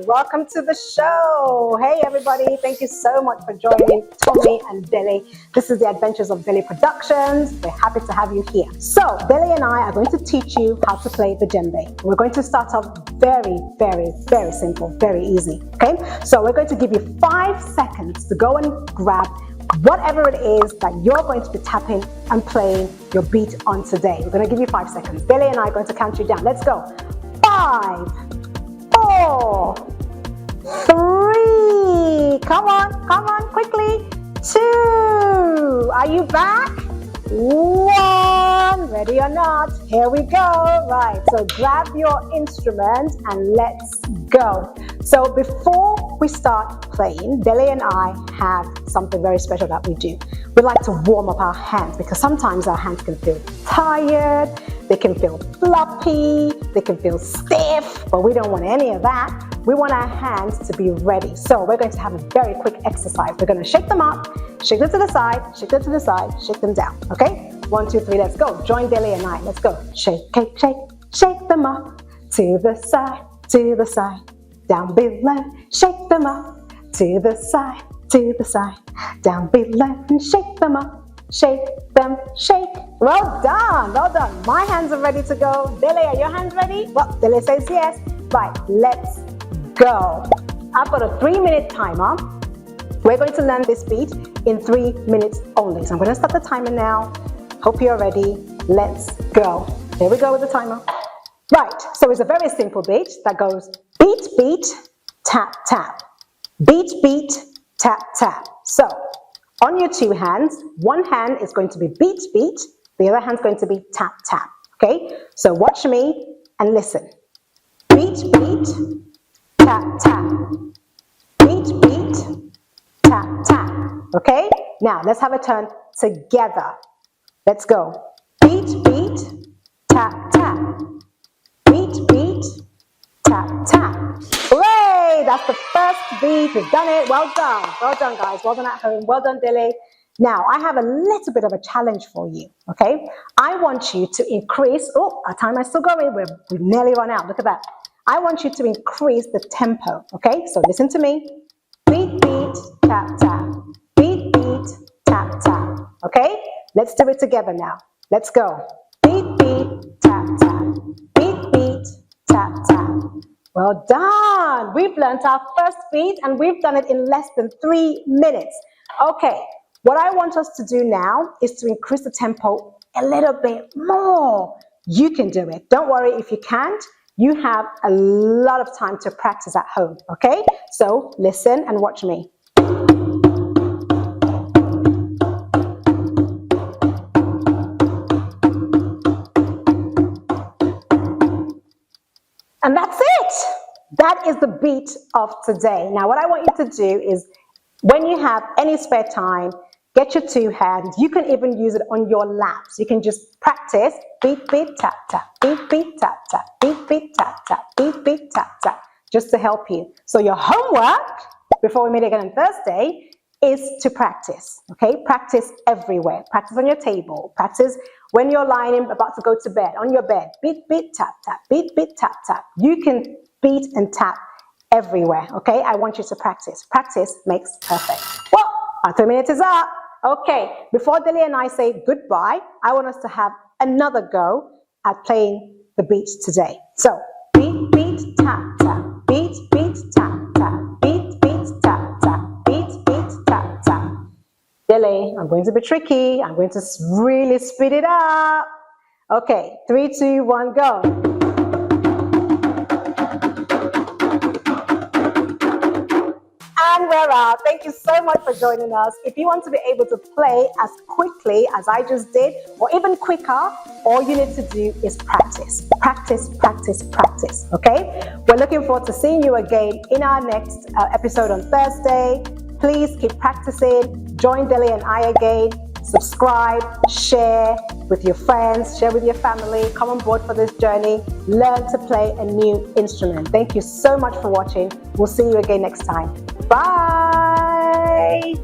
welcome to the show. Hey everybody, thank you so much for joining Tommy and Dele. This is the Adventures of Dele Productions. We're happy to have you here. So Dele and I are going to teach you how to play the djembe. We're going to start off very simple, very easy. Okay, so we're going to give you 5 seconds to go and grab whatever it is that you're going to be tapping and playing your beat on today. We're going to give you 5 seconds. Dele and I are going to count you down. Let's go. 5, 4, 3, come on, quickly. 2, are you back? 1, ready or not, here we go. Right, so grab your instrument and let's go. So before we start playing, Dele and I have something very special that we do. We like to warm up our hands because sometimes our hands can feel tired, they can feel floppy, they can feel stiff, but we don't want any of that. We want our hands to be ready. So we're going to have a very quick exercise. We're going to shake them up, shake them to the side, shake them to the side, shake them down. Okay? 1, 2, 3, let's go. Join Dele and I. Let's go. Shake, shake, shake, shake them up to the side, down below. Shake them up to the side, down below, and shake them up. Shake them, shake. Well done, well done. My hands are ready to go. Dele, are your hands ready? Well, Dele says yes. Right, let's go. I've got a 3-minute timer. We're going to learn this beat in 3 minutes only. So I'm going to start the timer now. Hope you're ready. Let's go. Here we go with the timer. Right, so it's a very simple beat that goes beat, beat, tap, tap. Beat, beat, tap, tap. So on your 2 hands, one hand is going to be beat, beat. The other hand's going to be tap, tap. Okay, so watch me and listen. Beat, beat, tap, tap. Beat, beat, tap, tap. Okay, now let's have a turn together. Let's go. Beat, beat, tap, tap. Beat, beat, tap, tap. Hooray! That's the first beat. We've done it. Well done. Well done, guys. Well done at home. Well done, Dele. Now, I have a little bit of a challenge for you, okay? I want you to increase... Oh, our time is still going. We've nearly run out. Look at that. I want you to increase the tempo, okay? So listen to me. Beat, beat, tap, tap. Beat, beat, tap, tap. Okay? Let's do it together now. Let's go. Beat, beat, tap, tap. Beat, beat, tap, tap. Well done. We've learned our first beat and we've done it in less than 3 minutes. Okay, what I want us to do now is to increase the tempo a little bit more. You can do it. Don't worry if you can't. You have a lot of time to practice at home, okay? So listen and watch me. And that's it. That is the beat of today. Now, what I want you to do is when you have any spare time, get your 2 hands. You can even use it on your laps. You can just practice beat, beat, tap, tap, beat, beat, tap, tap, beat, beat, tap, tap, beat, beat, tap, tap, just to help you. So your homework, before we meet again on Thursday, is to practice, okay? Practice everywhere. Practice on your table. Practice when you're lying about to go to bed, on your bed. Beat, beat, tap, tap, beat, beat, tap, tap. You can beat and tap everywhere, okay? I want you to practice. Practice makes perfect. Well, our 3 minutes is up. Okay, before Dele and I say goodbye, I want us to have another go at playing the beat today. So, beat, beat, tap, tap. Beat, beat, tap, tap. Beat, beat, tap, tap. Beat, beat, tap, tap. Dele, I'm going to be tricky. I'm going to really speed it up. Okay, 3, 2, 1, go. And we're out. Thank you so much for joining us. If you want to be able to play as quickly as I just did, or even quicker, all you need to do is practice. Practice, practice, practice, okay? We're looking forward to seeing you again in our next episode on Thursday. Please keep practicing. Join Dele and I again. Subscribe, share with your friends, share with your family. Come on board for this journey. Learn to play a new instrument. Thank you so much for watching. We'll see you again next time. Bye.